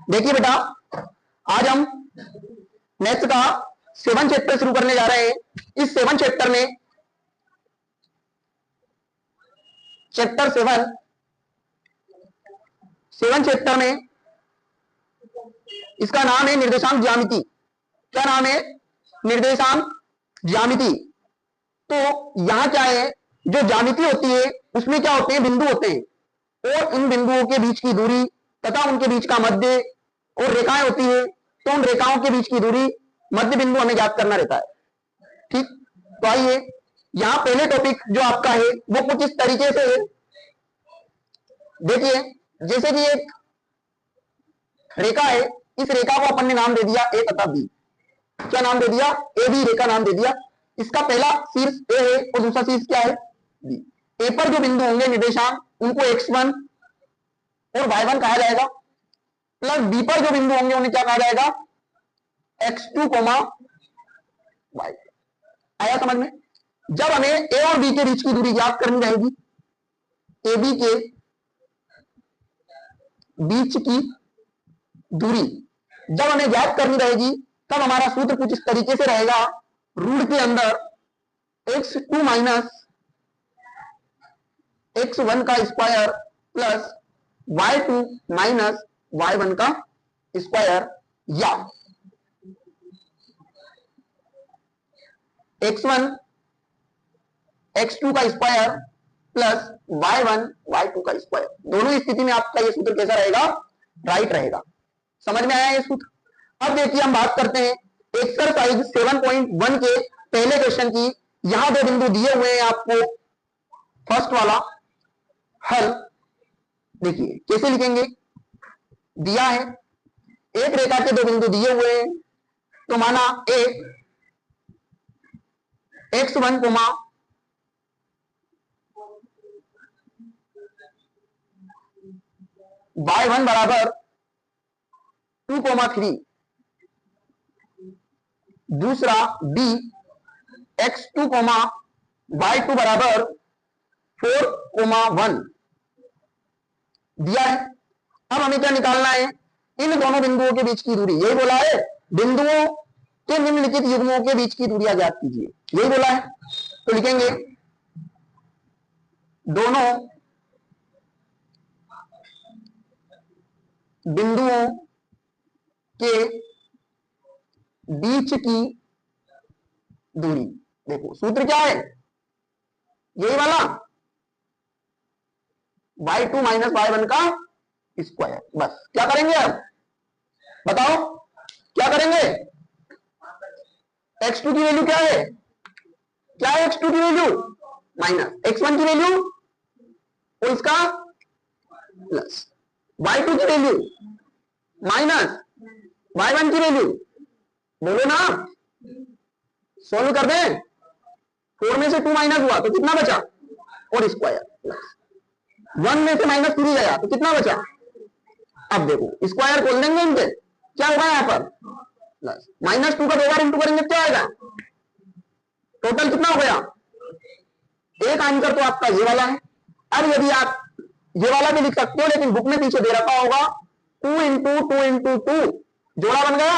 देखिए बेटा, आज हम मैथ्स का 7 चैप्टर शुरू करने जा रहे हैं। इस 7 चैप्टर में चैप्टर 7 चैप्टर में इसका नाम है निर्देशांक ज्यामिति। क्या नाम है? निर्देशांक ज्यामिति। तो यहां क्या है, जो ज्यामिति होती है उसमें क्या होते हैं, बिंदु होते हैं, और उन बिंदुओं के बीच की दूरी तथा उनके बीच का मध्य और रेखाएं होती है। तो उन रेखाओं के बीच की दूरी, मध्य बिंदु हमें ज्ञात करना रहता है। ठीक, तो आइए यहां पहले टॉपिक जो आपका है वो कुछ इस तरीके से है। देखिए, जैसे कि एक रेखा है, इस रेखा को अपन ने नाम दे दिया ए तथा बी। क्या नाम दे दिया? ए बी रेखा नाम दे दिया। इसका पहला शीर्ष ए है और दूसरा शीर्ष क्या है? बी। ए पर जो बिंदु होंगे निर्देशांक, उनको x1 और y1 कहा जाएगा, प्लस बी पर जो बिंदु होंगे उन्हें क्या कहा जाएगा? x2, y। आया समझ में? जब हमें ए और बी के बीच की दूरी ज्ञात करनी रहेगी, ए बी के बीच की दूरी जब हमें ज्ञात करनी रहेगी, तब हमारा सूत्र कुछ इस तरीके से रहेगा। रूट के अंदर x2 माइनस x1 का square plus y2 minus y1 का स्क्वायर, या x1 x2 का स्क्वायर प्लस y1 y2 का स्क्वायर। दोनों स्थिति में आपका यह सूत्र कैसा रहेगा? राइट रहेगा। समझ में आया ये सूत्र? अब देखिए, हम बात करते हैं एक्सरसाइज 7.1 के पहले क्वेश्चन की। यहां दो बिंदु दिए हुए हैं आपको। फर्स्ट वाला हल देखिए कैसे लिखेंगे। दिया है एक रेखा के दो बिंदु दिए हुए हैं, तो माना एक x1 y1 बराबर 2, 3। दूसरा b x2, y2 बराबर 4, 1 दिया है। अब हमें क्या निकालना है? इन दोनों बिंदुओं के बीच की दूरी। यही बोला है, बिंदुओं के निम्नलिखित युग्मों के बीच की दूरियां ज्ञात कीजिए, यही बोला है। तो लिखेंगे दोनों बिंदुओं के बीच की दूरी। देखो सूत्र क्या है, यही वाला y2 माइनस y1 का स्क्वायर। बस क्या करेंगे अब बताओ, क्या करेंगे? x2 की वैल्यू क्या है? क्या है x2 की वैल्यू? माइनस x1 की वैल्यू और इसका प्लस, y2 की वैल्यू माइनस y1 की वैल्यू। बोलो ना, सोल्व कर दें। 4 में से 2 माइनस हुआ तो कितना बचा? और स्क्वायर प्लस 1 में से माइनस 3 गया तो कितना बचा? अब देखो स्क्वायर खोल देंगे इनके, क्या होगा यहाँ पर? प्लस -2 का 2 बार इंटू करेंगे क्या आएगा? टोटल कितना हो गया? एक आंसर तो आपका ये वाला है। अब यदि आप ये वाला भी लिख सकते हो, लेकिन बुक में पीछे दे रखा होगा 2 इंटू 2 इंटू 2, जोड़ा बन गया,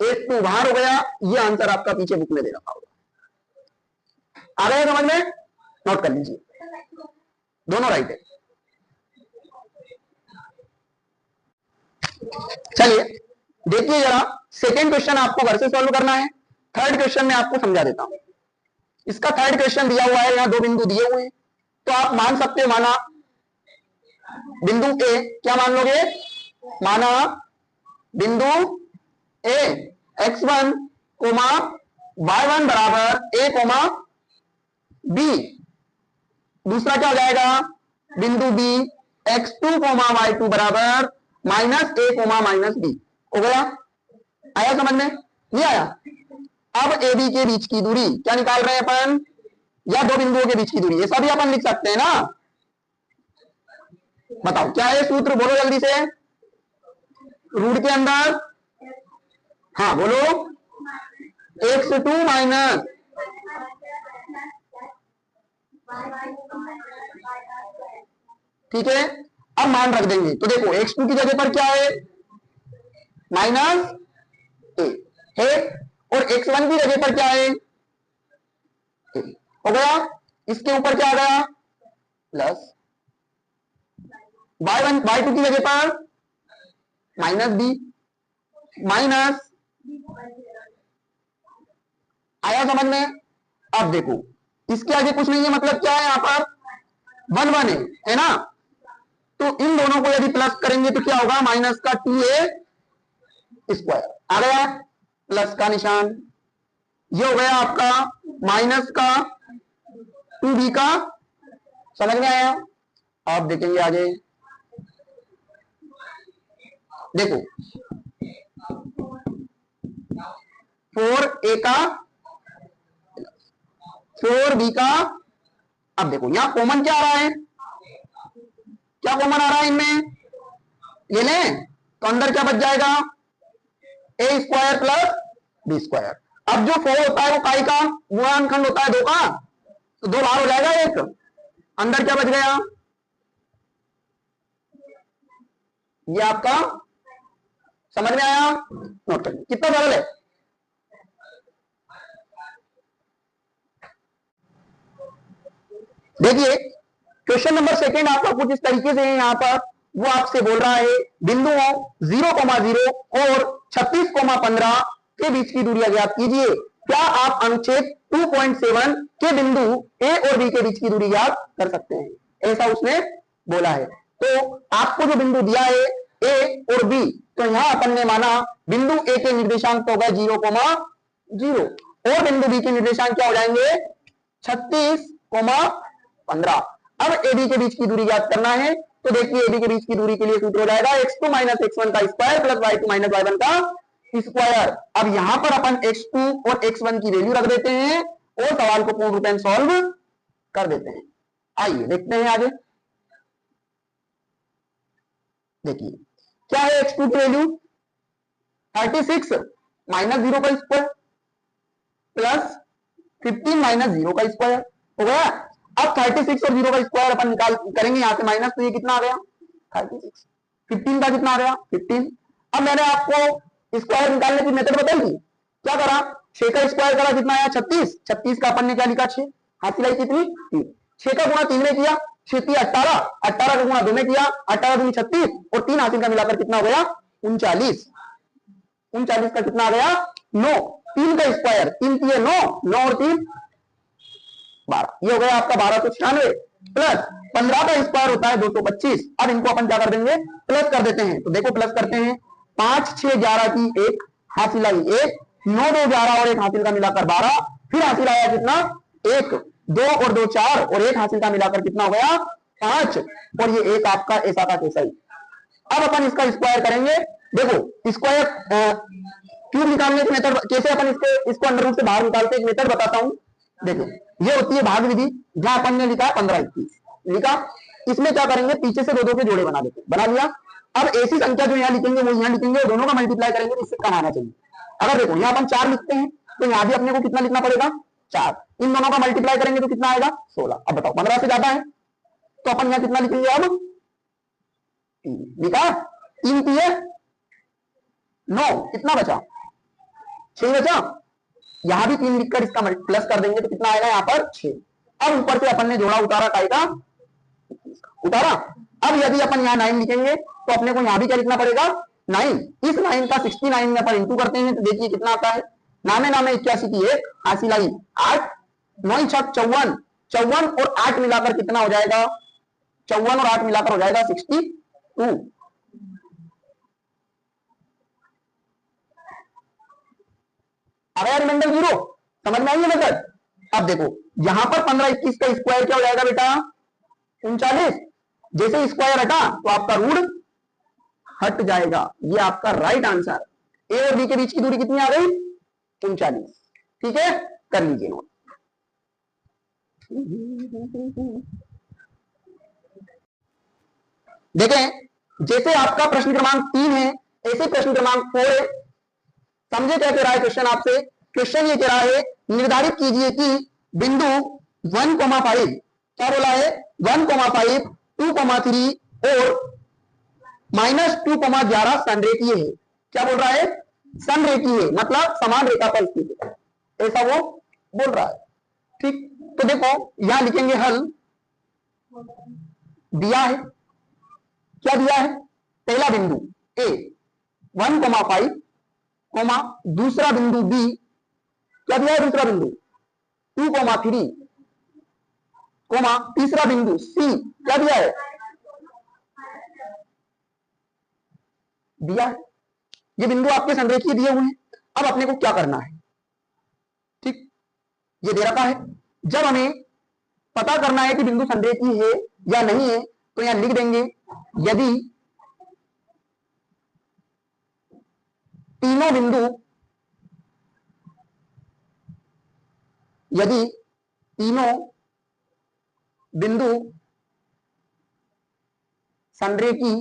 एक 2 बाहर हो गया। ये आंसर आपका पीछे बुक में दे रखा होगा। आ गया समझ में? नोट कर लीजिए, दोनों राइट है। चलिए देखिए जरा, सेकेंड क्वेश्चन आपको घर से सॉल्व करना है। थर्ड क्वेश्चन में आपको समझा देता हूं। इसका थर्ड क्वेश्चन दिया हुआ है, यहां दो बिंदु दिए हुए हैं, तो आप मान सकते हो, माना बिंदु ए, क्या मान लोगे? माना बिंदु ए x1, y1 बराबर a, b। दूसरा क्या हो जाएगा? बिंदु b x2, y2 बराबर -a, -b हो गया। आया समझ में? नहीं आया? अब ए बी के बीच की दूरी क्या निकाल रहे हैं अपन? या दो बिंदुओं के बीच की दूरी, ये सभी अपन लिख सकते हैं ना। बताओ क्या है सूत्र, बोलो जल्दी से। रूट के अंदर, हाँ बोलो, x2 माइनस, ठीक है। अब मान रख देंगे तो देखो x2 की जगह पर क्या है? माइनस ए है, और x1 की जगह पर क्या है, ए हो गया। इसके ऊपर क्या आ गया, प्लस y1 y2 की जगह पर माइनस बी, माइनस, आया समझ में। अब देखो इसके आगे कुछ नहीं है, मतलब क्या है यहाँ पर 1 1 है ना, तो इन दोनों को यदि प्लस करेंगे तो क्या होगा, माइनस का 2a स्क्वायर आ गया, प्लस का निशान, ये हो गया आपका माइनस का 2b का, समझ में आया। आप देखेंगे आगे, देखो 4a का 4b का। अब देखो यहां कॉमन क्या आ रहा है, क्या कॉमन आ रहा है इनमें, ये लें तो अंदर क्या बच जाएगा, ए स्क्वायर प्लस बी स्क्वायर। अब जो 4 होता है वो काई का गुणनखंड होता है 2 का, तो 2 बाहर हो जाएगा, एक अंदर क्या बच गया, ये आपका समझ में आया, नोट करिए कितना सरल है। देखिए क्वेश्चन नंबर सेकंड आपका कुछ इस तरीके से है, यहां पर वो आपसे बोल रहा है बिंदुओं 0,0 और 36,15 के बीच की दूरी ज्ञात कीजिए। क्या आप अनुच्छेद 2.7 के बिंदु ए और बी के बीच की दूरी ज्ञात कर सकते हैं, ऐसा उसने बोला है। तो आपको जो बिंदु दिया है ए और बी, तो यहां अपन ने माना बिंदु ए के निर्देशांक तो होगा 0,0 और बिंदु बी के निर्देशांक क्या हो जाएंगे 36,15। अब एबी के बीच की दूरी ज्ञात करना है, तो देखिए एबी के बीच की दूरी के लिए सूत्र हो जाएगा x2 माइनस x1 का square plus y2 minus y1 का स्क्वायर। अब यहां पर अपन x2 और x1 की वैल्यू रख देते हैं और सवाल को पूर्ण रूप में सॉल्व कर देते हैं। आइए देखते हैं आगे। देखिए क्या है x2 की वैल्यू 36 माइनस 0 का स्क्वायर प्लस 15 माइनस 0 का स्क्वायर हो गया। अब 36 और 0 का स्क्वायर अपन निकाल करेंगे यहां से माइनस, तो ये कितना आ गया 36, 15 का कितना आ गया 15। अब मैंने आपको स्क्वायर निकालने की मेथड बताई थी, क्या करा 6 का स्क्वायर करा, कितना आया 36, 36 का अपन ने क्या लिखा 6, हाथ लाई कितनी 3, 6 का गुणा 3 में किया 6 3 18, 18 का गुणा 2 में किया 18 दूनी 36 और 3 हासिल का मिलाकर कितना हो गया 39, 39 का कितना आ गया 9, 3 का स्क्वायर 3 3 9, 9 और 3 12, ये हो गया आपका 1296 प्लस 15 का स्क्वायर होता है 225। अब इनको अपन क्या कर देंगे प्लस कर देते हैं, तो देखो प्लस करते हैं 5 6 11 की 1 हासिल आई 1, 9 2 11 और 1 हासिल का मिलाकर 12, फिर हासिल आया कितना 1, 2 और 2 4 और 1 हासिल का मिलाकर कितना हो गया 5, और ये एक आपका ऐसा का कैसा ही। अब अपन इसका स्क्वायर करेंगे, देखो स्क्वायर क्यूब निकालने की मेथड कैसे अपन इसको अंडर रूट से बाहर निकालते हैं, एक मेथड बताता हूं। देखो ये होती है भाग विधि, जहां अपन ने लिखा 15 21 लिखा, इसमें क्या करेंगे पीछे से 2 2 के जोड़े बना देते, बना लिया। अब ऐसी संख्या जो यहाँ लिखेंगे वो यहाँ लिखेंगे, दोनों का मल्टीप्लाई करेंगे तो इससे कम आना चाहिए। अगर देखो यहाँ अपन 4 लिखते हैं तो यहाँ भी अपने को कितना लिखना पड़ेगा 4, इन दोनों का मल्टीप्लाई करेंगे तो कितना आएगा 16। अब बताओ 15 से ज्यादा है तो अपन यहाँ कितना लिखेंगे, अब लिखा 3 3 9, कितना बचा 6 बचा, यहां भी 3 लिखकर इसका प्लस कर देंगे तो कितना आएगा यहाँ पर 6। अब ऊपर से अपन ने जोड़ा उतारा काय का उतारा। अब यदि अपन यहाँ 9 लिखेंगे तो अपने को यहाँ भी क्या लिखना पड़ेगा 9, इस 9 का 69 में अपन इंटू करते हैं तो देखिए कितना आता है, नामे नामे 81 की 1 हासिल आई 8, 9 6 54, 54 और 8 मिलाकर कितना हो जाएगा 54 और 8 मिलाकर हो जाएगा 62। अगर रिमाइंडर 0 समझ में आई है मेथड। अब देखो यहां पर 15 21 का स्क्वायर क्या हो जाएगा बेटा 39, जैसे स्क्वायर हटा तो आपका रूट हट जाएगा, ये आपका राइट आंसर। ए और बी के बीच की दूरी कितनी आ गई 39, ठीक है कर लीजिए नोट। देखें जैसे आपका प्रश्न क्रमांक 3 है ऐसे प्रश्न क्रमांक 4 है। समझे क्या कह रहा है क्वेश्चन आपसे, क्वेश्चन ये कह रहा है निर्धारित कीजिए कि बिंदु 1,5 क्या बोला है 1,5 2,3 और -2,11 संरेखीय है। क्या बोल रहा है? समरेखी है, मतलब समान रेखा पर स्थित है, ऐसा वो बोल रहा है। ठीक, तो देखो यहां लिखेंगे हल। दिया है, क्या दिया है? पहला बिंदु ए 1,5 कोमा, दूसरा बिंदु बी, क्या दिया है दूसरा बिंदु 2,3 कोमा, तीसरा बिंदु सी, क्या दिया है? दिया है। ये बिंदु आपके संरेखीय दिए हुए हैं। अब अपने को क्या करना है? ठीक, ये दे रखा है। जब हमें पता करना है कि बिंदु संरेखीय है या नहीं है, तो यहां लिख देंगे यदि तीनों बिंदु, यदि तीनों बिंदु संरेखी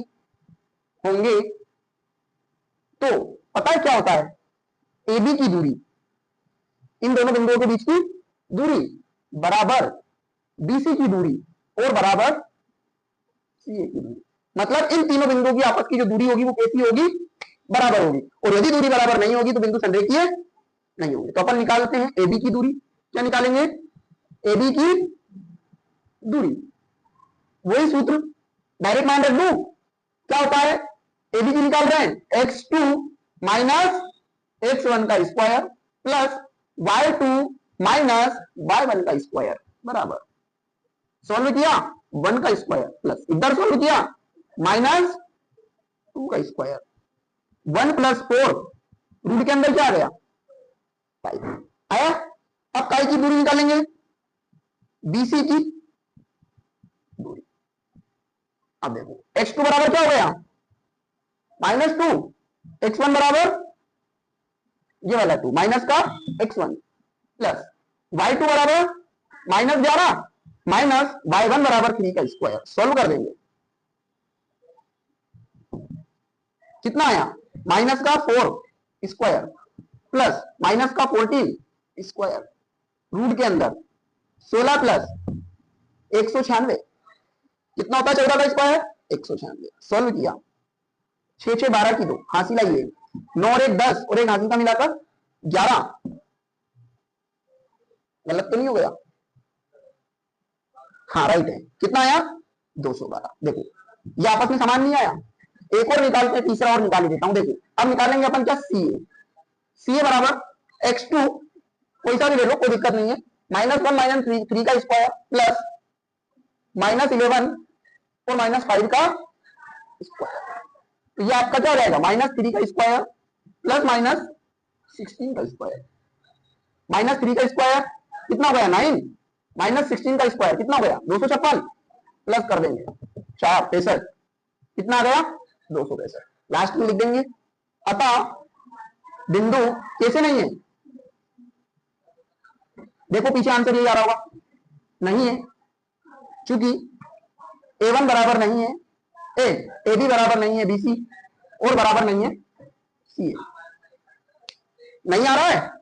होंगे, तो पता है क्या होता है? AB की दूरी, इन दोनों बिंदुओं के बीच की दूरी बराबर BC की दूरी और बराबर CA की दूरी। मतलब इन तीनों बिंदुओं की आपस की जो दूरी होगी वो कैसी होगी? बराबर होगी। और यदि दूरी बराबर नहीं होगी तो बिंदु संरेखीय नहीं होंगे। तो अपन निकालते हैं AB की दूरी। क्या निकालेंगे? AB की दूरी, वही सूत्र डायरेक्ट मान रख दू। क्या होता है? AB की निकाल रहे हैं x2 माइनस x1 का square plus y2 minus y1 का स्क्वायर बराबर, सॉल्व किया 1 का स्क्वायर प्लस इधर सॉल्व किया माइनस 2 का स्क्वायर, 1 प्लस 4 रूट के अंदर क्या आ गया? 5 आया। अब काय की दूरी निकालेंगे? BC की दूरी। अब देखो x2 बराबर क्या हो गया? -2, x1 बराबर ये वाला 2 माइनस का x1 प्लस y2 बराबर -11 माइनस y1 बराबर 3 का स्क्वायर। सॉल्व कर देंगे, कितना आया? माइनस का 4 स्क्वायर प्लस माइनस का 14 स्क्वायर, रूट के अंदर 16 प्लस 196, कितना होता है 14 का स्क्वायर? 196। सॉल्व किया 6 6 12 की 2 हासिल लाइए 9 और 1 10 और एक हासिल का मिलाकर 11। गलत तो नहीं हो गया? हाँ राइट है। कितना आया? 212। देखो ये आपस में समान नहीं आया। एक और निकालते हैं, तीसरा और निकाल देता हूं। देखो अब निकालेंगे अपन क्या? CA बराबर x2 कोई सा भी ले लो, कोई दिक्कत नहीं है, -1 माइनस 3 का स्क्वायर प्लस -11 और -5 का स्क्वायर। तो ये आपका क्या हो जाएगा? -3 का स्क्वायर प्लस -16 का स्क्वायर। -3 का स्क्वायर कितना हो गया? 9, -16 का स्क्वायर कितना हो गया? 256 प्लस कर देंगे 4 63, कितना आ गया? 263। लास्ट में लिख देंगे अतः बिंदु कैसे नहीं है? देखो पीछे आंसर यही आ रहा होगा, नहीं है, क्योंकि A1 बराबर नहीं है AB बराबर नहीं है BC और बराबर नहीं है CA। नहीं आ रहा है?